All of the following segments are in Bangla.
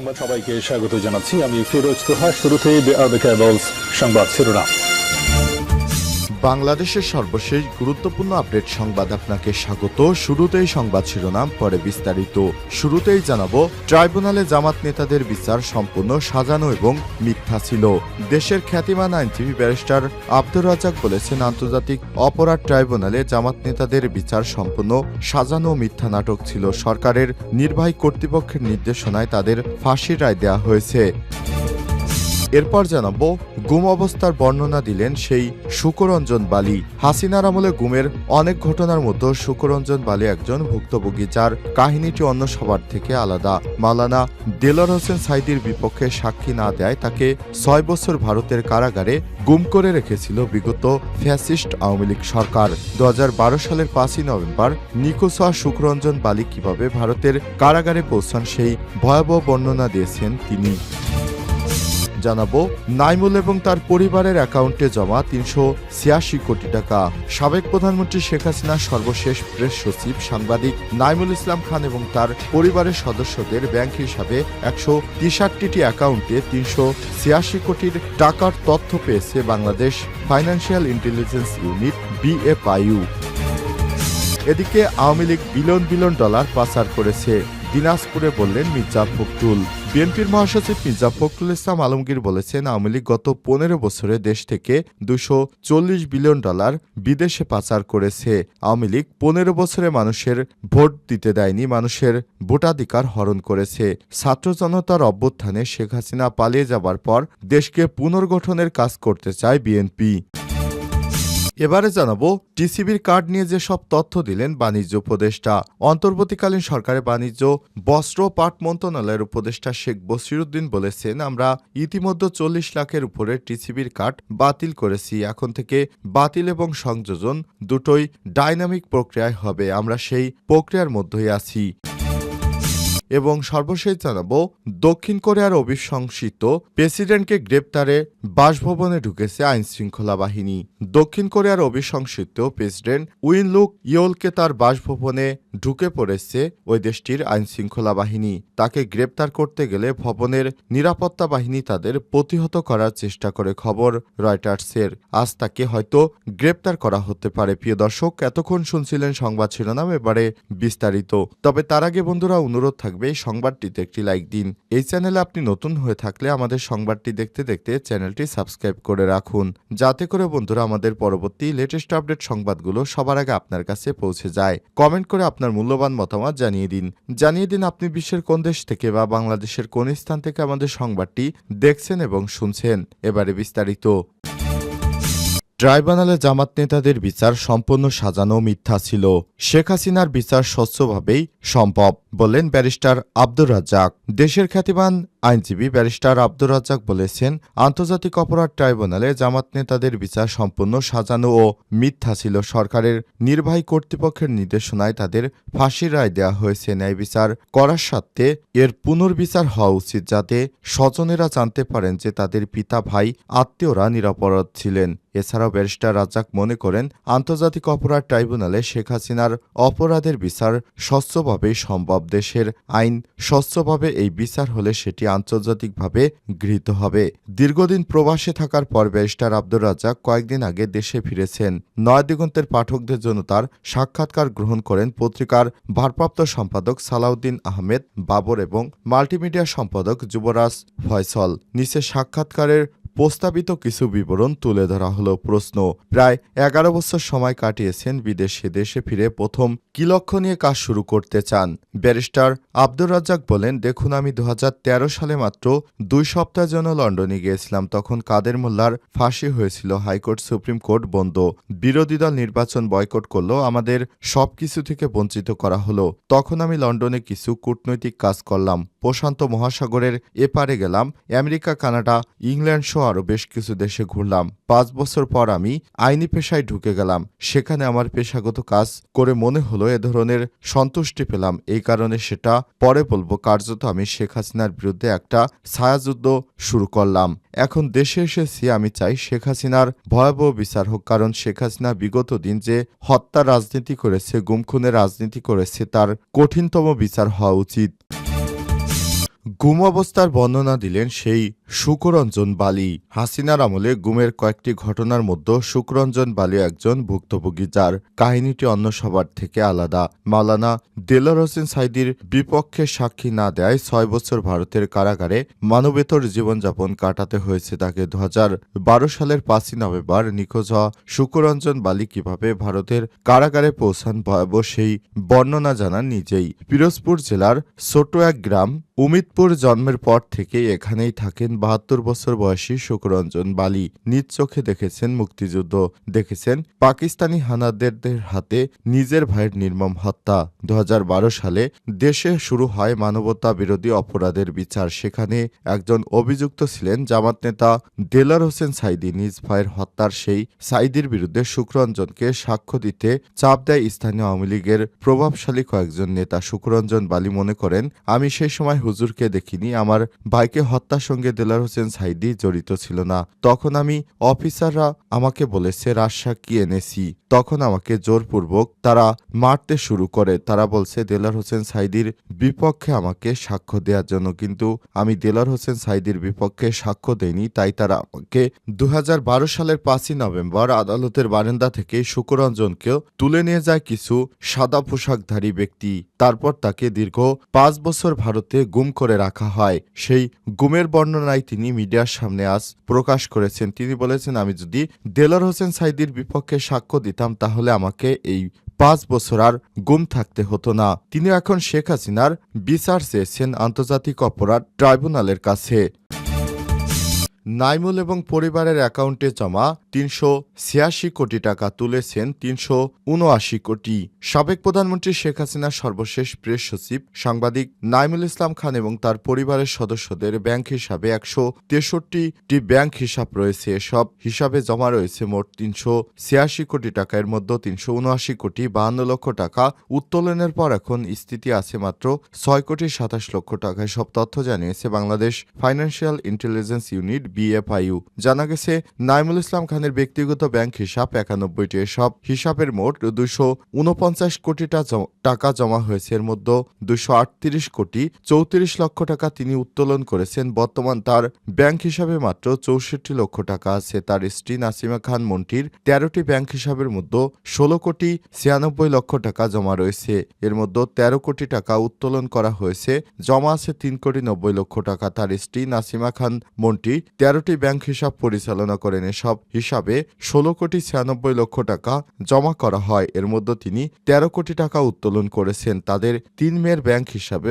সংবাদ সবাইকে স্বাগত জানাচ্ছি। আমি ফিরোজ তোহা। শুরুতেই সংবাদ শিরোনাম। বাংলাদেশের সর্বশেষ গুরুত্বপূর্ণ আপডেট সংবাদ আপনাকে স্বাগত। শুরুতেই সংবাদ শিরোনাম, পরে বিস্তারিত। শুরুতেই জানাবো, ট্রাইব্যুনালে জামাত নেতাদের বিচার সম্পূর্ণ সাজানো এবং মিথ্যা ছিল। দেশের খ্যাতিমান আইনজীবী ব্যারিস্টার আব্দুর রাজ্জাক বলেছেন, আন্তর্জাতিক অপরাধ ট্রাইব্যুনালে জামাত নেতাদের বিচার সম্পূর্ণ সাজানো ও মিথ্যা নাটক ছিল। সরকারের নির্বাহী কর্তৃপক্ষের নির্দেশনায় তাদের ফাঁসির রায় দেওয়া হয়েছে। এরপর জানাবো, গুম অবস্থার বর্ণনা দিলেন সেই সুকরঞ্জন বালি। হাসিনার আমলে গুমের অনেক ঘটনার মতো সুকরঞ্জন বালি একজন ভুক্তভোগী, যার কাহিনীটি অন্য সবার থেকে আলাদা। মাওলানা দেলোয়ার হোসেন সাঈদীর বিপক্ষে সাক্ষী না দেয় তাকে ৬ বছর ভারতের কারাগারে গুম করে রেখেছিল বিগত ফ্যাসিস্ট আওয়ামী লীগ সরকার। ২০১২ সালের ৫ই নভেম্বর নিখোঁজ হওয়া সুকরঞ্জন বালি কিভাবে ভারতের কারাগারে পৌঁছান সেই ভয়াবহ বর্ণনা দিয়েছেন তিনি। জানাবো, নাইমুল এবং তার পরিবারের অ্যাকাউন্টে জমা ৩৮৬ কোটি টাকা। সাবেক প্রধানমন্ত্রী শেখ হাসিনার সর্বশেষ প্রেস সচিব সাংবাদিক নাইমুল ইসলাম খান এবং তার পরিবারের সদস্যদের ব্যাংক হিসাবে ১৬৩টি অ্যাকাউন্টে ৩৮৬ কোটির টাকার তথ্য পেয়েছে Bangladesh financial intelligence unit BFIU। এদিকে আওয়ামী লীগ বিলিয়ন ডলার পাচার করেছে, দিনাজপুরে বললেন মির্জা ফখরুল। বিএনপির মহাসচিব মির্জা ফখরুল ইসলাম আলমগীর বলেছেন, আওয়ামী লীগ গত ১৫ বছরে দেশ থেকে ২৪০ বিলিয়ন ডলার বিদেশে পাচার করেছে। আওয়ামী লীগ ১৫ বছরে মানুষের ভোট দিতে দেয়নি, মানুষের ভোটাধিকার হরণ করেছে। ছাত্র জনতার অভ্যুত্থানে শেখ হাসিনা পালিয়ে যাবার পর দেশকে পুনর্গঠনের কাজ করতে চায় বিএনপি। এবারে জানাবো, টিসিবির কার্ড নিয়ে যেসব তথ্য দিলেন বাণিজ্য উপদেষ্টা। অন্তর্বর্তীকালীন সরকারের বাণিজ্য, বস্ত্র ও পাট মন্ত্রণালয়ের উপদেষ্টা শেখ বসিরউদ্দিন বলেছেন, আমরা ইতিমধ্যে ৪০ লাখের উপরে টিসিবির কার্ড বাতিল করেছি। এখন থেকে বাতিল এবং সংযোজন দুটোই ডাইনামিক প্রক্রিয়ায় হবে। আমরা সেই প্রক্রিয়ার মধ্যেই আছি। এবং সর্বশেষ জানাবো, দক্ষিণ কোরিয়ার অভিশংসিত প্রেসিডেন্টকে গ্রেপ্তারে বাসভবনে ঢুকেছে আইনশৃঙ্খলা বাহিনী। দক্ষিণ কোরিয়ার অভিশংসিত প্রেসিডেন্ট উইন লুক ইয়োলকে তার বাসভবনে ঢুকে পড়েছে ওই দেশটির আইনশৃঙ্খলা বাহিনী। তাকে গ্রেপ্তার করতে গেলে ভবনের নিরাপত্তা বাহিনী তাদের প্রতিহত করার চেষ্টা করে, খবর রয়টার্সের। আজ তাকে হয়তো গ্রেপ্তার করা হতে পারে। প্রিয় দর্শক, এতক্ষণ শুনছিলেন সংবাদ শিরোনাম, এবারে বিস্তারিত। তবে তার আগে বন্ধুরা, অনুরোধ থাকবে এই সংবাদটিতে একটি লাইক দিন। এই চ্যানেলে আপনি নতুন হয়ে থাকলে আমাদের সংবাদটি দেখতে দেখতে চ্যানেলটি সাবস্ক্রাইব করে রাখুন, যাতে করে বন্ধুরা আমাদের পরবর্তী লেটেস্ট আপডেট সংবাদগুলো সবার আগে আপনার কাছে পৌঁছে যায়। কমেন্ট করে আপনার মূল্যবান মতামত জানিয়ে দিন আপনি বিশ্বের কোন দেশ থেকে বা বাংলাদেশের কোন স্থান থেকে আমাদের সংবাদটি দেখছেন এবং শুনছেন। এবারে বিস্তারিত। ট্রাইব্যুনালে জামাত নেতাদের বিচার সম্পূর্ণ সাজানো মিথ্যা ছিল। শেখ হাসিনার বিচার স্বচ্ছভাবেই সম্ভব, বললেন ব্যারিস্টার আব্দুর রাজ্জাক। দেশের খ্যাতিমান আইনজীবী ব্যারিস্টার আব্দুর রাজ্জাক বলেছেন, আন্তর্জাতিক অপরাধ ট্রাইব্যুনালে জামাত নেতাদের বিচার সম্পূর্ণ সাজানো ও মিথ্যা ছিল। সরকারের নির্বাহী কর্তৃপক্ষের নির্দেশনায় তাদের ফাঁসির রায় দেওয়া হয়েছে। ন্যায় বিচার করার স্বার্থে এর পুনর্বিচার হওয়া উচিত, যাতে স্বজনেরা জানতে পারেন যে তাদের পিতা, ভাই, আত্মীয়রা নিরপরাধ ছিলেন। এছাড়াও ব্যারিস্টার রাজ্জাক মনে করেন, আন্তর্জাতিক অপরাধ ট্রাইব্যুনালে শেখ হাসিনার অপরাধের বিচার স্বচ্ছভাবেই সম্ভব। দেশের আইন স্বচ্ছভাবে এই বিচার হলে সেটি আন্তর্জাতিকভাবে গৃহীত হবে। দীর্ঘদিন প্রবাসে থাকার পর ব্যারিস্টার আব্দুর রাজ্জাক কয়েকদিন আগে দেশে ফিরেছেন। নয়াদিগন্তের পাঠকদের জন্য তার সাক্ষাৎকার গ্রহণ করেন পত্রিকার ভারপ্রাপ্ত সম্পাদক সালাউদ্দিন আহমেদ বাবর এবং মাল্টিমিডিয়া সম্পাদক যুবরাজ ফয়সল। নিচে সাক্ষাৎকারের প্রস্তাবিত কিছু বিবরণ তুলে ধরা হলো। প্রশ্ন: প্রায় ১১ বছর সময় কাটিয়েছেন বিদেশে, দেশে ফিরে প্রথম কি লক্ষ্য নিয়ে কাজ শুরু করতে চান? ব্যারিস্টার আব্দুর রাজ্জাক বলেন, দেখুন, আমি ২০১৩ সালে মাত্র ২ সপ্তাহের জন্য লন্ডনে গিয়েছিলাম। তখন কাদের মোল্লার ফাঁসি হয়েছিল, হাইকোর্ট, সুপ্রিম কোর্ট বন্ধ, বিরোধী দল নির্বাচন বয়কট করলো, আমাদের সবকিছু থেকে বঞ্চিত করা হলো। তখন আমি লন্ডনে কিছু কূটনৈতিক কাজ করলাম, প্রশান্ত মহাসাগরের এপারে গেলাম, আমেরিকা, কানাডা, ইংল্যান্ড সহ আরও বেশ কিছু দেশে ঘুরলাম। ৫ বছর পর আমি আইনি পেশায় ঢুকে গেলাম। সেখানে আমার পেশাগত কাজ করে মনে হলো এ ধরনের সন্তুষ্টি পেলাম। এই কারণে, সেটা পরে বলবো, কার্যত আমি শেখ হাসিনার বিরুদ্ধে একটা ছায়াযুদ্ধ শুরু করলাম। এখন দেশে এসেছি, আমি চাই শেখ হাসিনার ভয়াবহ বিচার হোক, কারণ শেখ হাসিনা বিগত দিন যে হত্যার রাজনীতি করেছে, গুম খুনের রাজনীতি করেছে, তার কঠিনতম বিচার হওয়া উচিত। গুম অবস্থার বর্ণনা দিলেন সেই সুকরঞ্জন বালি। হাসিনার আমলে গুমের কয়েকটি ঘটনার মধ্যে সুকরঞ্জন বালি একজন ভুক্তভোগী, যার কাহিনীটি অন্য সবার থেকে আলাদা। মাওলানা দেলোয়ার হোসেন সাঈদীর বিপক্ষে সাক্ষী না দেয় ৬ বছর ভারতের কারাগারে মানবেতর জীবনযাপন কাটাতে হয়েছে তাকে। ২০১২ সালের ৫ই নভেম্বর নিখোঁজ হওয়া সুকরঞ্জন বালি কিভাবে ভারতের কারাগারে পৌঁছান ভয়াবহ সেই বর্ণনা জানান নিজেই। পিরোজপুর জেলার ছোট এক গ্রাম উমিদপুর জন্মের পর থেকে এখানেই থাকেন ৭২ বছর বয়সী সুকরঞ্জন বালি। নিজ চোখে দেখেছেন মুক্তিযুদ্ধ, দেখেছেন পাকিস্তানি হানাদারদের হাতে নিজের ভাইয়ের নির্মম হত্যা। ২০১২ সালে দেশে শুরু হয় মানবতা বিরোধী অপরাধের বিচার। সেখানে একজন অভিযুক্ত ছিলেন জামাত নেতা দেলোয়ার হোসেন সাঈদী। নিজ ভাইয়ের হত্যার সেই সাঈদীর বিরুদ্ধে সুকরঞ্জনকে সাক্ষ্য দিতে চাপ দেয় স্থানীয় আওয়ামী লীগের প্রভাবশালী কয়েকজন নেতা। সুকরঞ্জন বালি মনে করেন, আমি সেই সময় হুজুরকে দেখিনি, আমার ভাইকে হত্যার সঙ্গে দেলোয়ার হোসেন সাঈদী জড়িত ছিল না। তখন আমি অফিসাররা আমাকে বলেছে রাজসাক্ষী এনেছি, তখন আমাকে জোরপূর্বক তারা মারতে শুরু করে। তারা বলছে দেলোয়ার হোসেন সাঈদীর বিপক্ষে আমাকে সাক্ষ্য দেওয়ার জন্য, কিন্তু আমি দেলোয়ার হোসেন সাঈদীর বিপক্ষে সাক্ষ্য দেইনি। তাই তারা আমাকে ২০১২ সালের ৫ই নভেম্বর আদালতের বারান্দা থেকে সুকরঞ্জনকেও তুলে নিয়ে যায় কিছু সাদা পোশাকধারী ব্যক্তি। তারপর তাকে দীর্ঘ ৫ বছর ভারতে গুম করে রাখা হয়। সেই গুমের বর্ণনায় তিনি মিডিয়ার সামনে আজ প্রকাশ করেছেন। তিনি বলেছেন, আমি যদি দেলোয়ার হোসেন সাঈদীর বিপক্ষে সাক্ষ্য দিতাম তাহলে আমাকে এই ৫ বছর আর গুম থাকতে হতো না। তিনি এখন শেখ হাসিনার বিচার চেয়েছেন আন্তর্জাতিক অপরাধ ট্রাইব্যুনালের কাছে। নাইমুল এবং পরিবারের অ্যাকাউন্টে জমা ৩৮৬ কোটি টাকা তুলেছেন ৩৭৯ কোটি। সাবেক প্রধানমন্ত্রী শেখ হাসিনার সর্বশেষ প্রেস সচিব সাংবাদিক নাইমুল ইসলাম খান এবং তার পরিবারের সদস্যদের ব্যাংক হিসাবে ১৬৩টি ব্যাংক হিসাব রয়েছে। এসব হিসাবে জমা রয়েছে মোট ৩৮৬ কোটি টাকা। এর মধ্যে ৩৭৯ কোটি ৫২ লক্ষ টাকা উত্তোলনের পর এখন স্থিতি আছে মাত্র ৬ কোটি ২৭ লক্ষ টাকা। সব তথ্য জানিয়েছে Bangladesh financial intelligence unit BFIU। জানা গেছে, নাইমুল ইসলাম খানের ব্যক্তিগত ব্যাংক হিসাব ৯১টি। এসব হিসাবের মোট ২৪৯ কোটি টাকা জমা হয়েছে। এর মধ্যে ২৩৮ কোটি ৩৪ লক্ষ টাকা তিনি উত্তোলন করেছেন। বর্তমান তার ব্যাংক হিসাবে মাত্র ৬৪ লক্ষ টাকা আছে। তার স্ত্রী নাসিমা খান মন্টির ১৩টি ব্যাংক হিসাবের মধ্যে ১৬ কোটি ৯৬ লক্ষ টাকা জমা রয়েছে। এর মধ্যে ১৩ কোটি টাকা উত্তোলন করা হয়েছে, জমা আছে ৩ কোটি ৯০ লক্ষ টাকা। তার স্ত্রী নাসিমা খান মন্টি ১৩টি ব্যাংক হিসাব পরিচালনা করেন। এসব হিসাবে ১৬ কোটি ৯৬ লক্ষ টাকা জমা করা হয়। এর মধ্যে তিনি ১৩ কোটি টাকা উত্তোলন করেছেন। তাদের ৩ মেয়ের ব্যাংক হিসাবে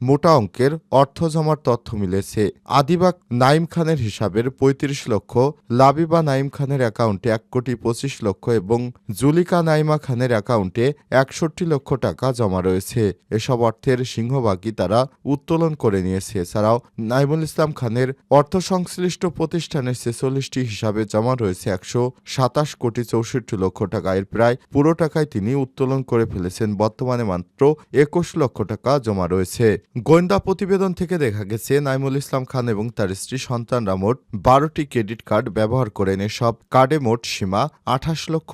মোটা অঙ্কের অর্থ জমার তথ্য মিলেছে। আদিবাক নাইম খানের হিসাবের ৩৫ লক্ষ, লাবিবা নাইম খানের অ্যাকাউন্টে ১ কোটি ২৫ লক্ষ এবং জুলিকা নাইমা খানের অ্যাকাউন্টে ৬১ লক্ষ টাকা জমা রয়েছে। এসব অর্থের সিংহভাগই তারা উত্তোলন করে নিয়েছে। এছাড়াও নাইমুল ইসলাম খানের অর্থ সংশ্লিষ্ট প্রতিষ্ঠানের ৪৬টি হিসাবে জমা রয়েছে ১২৭ কোটি ৬৪ লক্ষ টাকা। এর প্রায় পুরো টাকায় তিনি উত্তোলন করে ফেলেছেন। বর্তমানে মাত্র ২১ লক্ষ টাকা জমা রয়েছে। গোয়েন্দা প্রতিবেদন থেকে দেখা গেছে, নাইমুল ইসলাম খান এবং তার স্ত্রী সন্তানরা মোট ১২টি ক্রেডিট কার্ড ব্যবহার করেন। এসব কার্ডে মোট সীমা ২৮ লক্ষ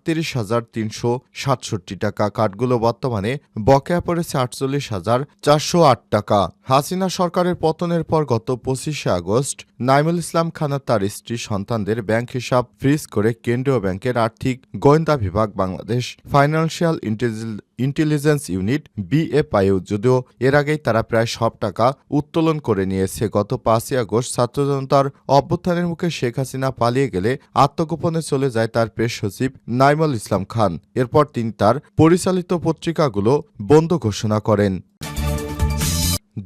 ৩৮,৩৬৭ টাকা। কার্ডগুলো বর্তমানে বকেয়া পড়েছে ৪৮,৪০৮ টাকা। হাসিনা সরকারের পতনের পর গত ২৫শে আগস্ট নাইমুল ইসলাম খান তার স্ত্রী সন্তানদের ব্যাংক হিসাব ফ্রিজ করে কেন্দ্রীয় ব্যাংকের আর্থিক গোয়েন্দা বিভাগ Bangladesh financial intelligence unit BFIU। যদিও এর আগেই তারা প্রায় সব টাকা উত্তোলন করে নিয়েছে। গত ৫ই আগস্ট ছাত্র জনতার অভ্যুত্থানের মুখে শেখ হাসিনা পালিয়ে গেলে আত্মগোপনে চলে যায় তার প্রেস সচিব নাইমুল ইসলাম খান। এরপর তিনি তার পরিচালিত পত্রিকাগুলো বন্ধ ঘোষণা করেন।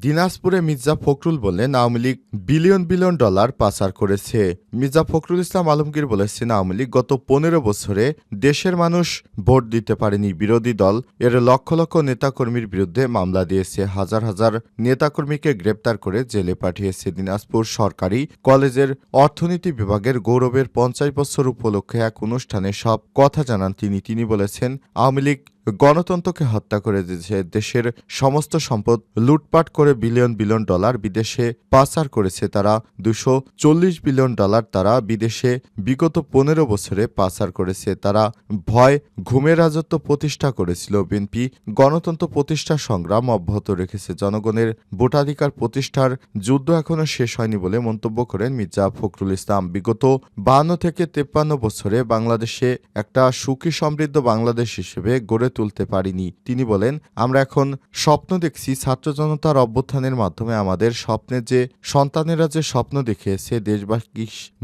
দিনাজপুরে মির্জা ফখরুল বললেন, আওয়ামী লীগ বিলিয়ন ডলার পাচার করেছে। মির্জা ফখরুল ইসলাম আলমগীর বলেছেন, আওয়ামী লীগ গত ১৫ বছরে দেশের মানুষ ভোট দিতে পারেনি। বিরোধী দল এর লক্ষ লক্ষ নেতাকর্মীর বিরুদ্ধে মামলা দিয়েছে, হাজার হাজার নেতাকর্মীকে গ্রেপ্তার করে জেলে পাঠিয়েছে। দিনাজপুর সরকারি কলেজের অর্থনীতি বিভাগের গৌরবের ৫০ বছর উপলক্ষে এক অনুষ্ঠানে সব কথা জানান তিনি। তিনি বলেছেন, আওয়ামী লীগ গণতন্ত্রকে হত্যা করে দিয়েছে, দেশের সমস্ত সম্পদ লুটপাট করে বিলিয়ন বিলিয়ন ডলার বিদেশে পাচার করেছে তারা। 240 বিলিয়ন ডলার তারা বিদেশে বিগত 15 বছরে পাচার করেছে তারা। ভয় ঘুমের রাজত্ব প্রতিষ্ঠা করেছিল বিএনপি। গণতন্ত্র প্রতিষ্ঠার সংগ্রাম অব্যাহত রেখেছে। জনগণের ভোটাধিকার প্রতিষ্ঠার যুদ্ধ এখনো শেষ হয়নি বলে মন্তব্য করেন মির্জা ফখরুল ইসলাম। বিগত 52 থেকে 53 বছরে বাংলাদেশে একটা সুখী সমৃদ্ধ বাংলাদেশ হিসেবে গড়ে তুলতে পারিনি। তিনি বলেন, আমরা এখন স্বপ্ন দেখছি ছাত্র জনতার অভ্যুত্থানের মাধ্যমে আমাদের স্বপ্নে যে সন্তানেরা যে স্বপ্ন দেখিয়েছে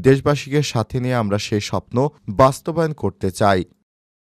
দেশবাসীকে সাথে নিয়ে আমরা সেই স্বপ্ন বাস্তবায়ন করতে চাই।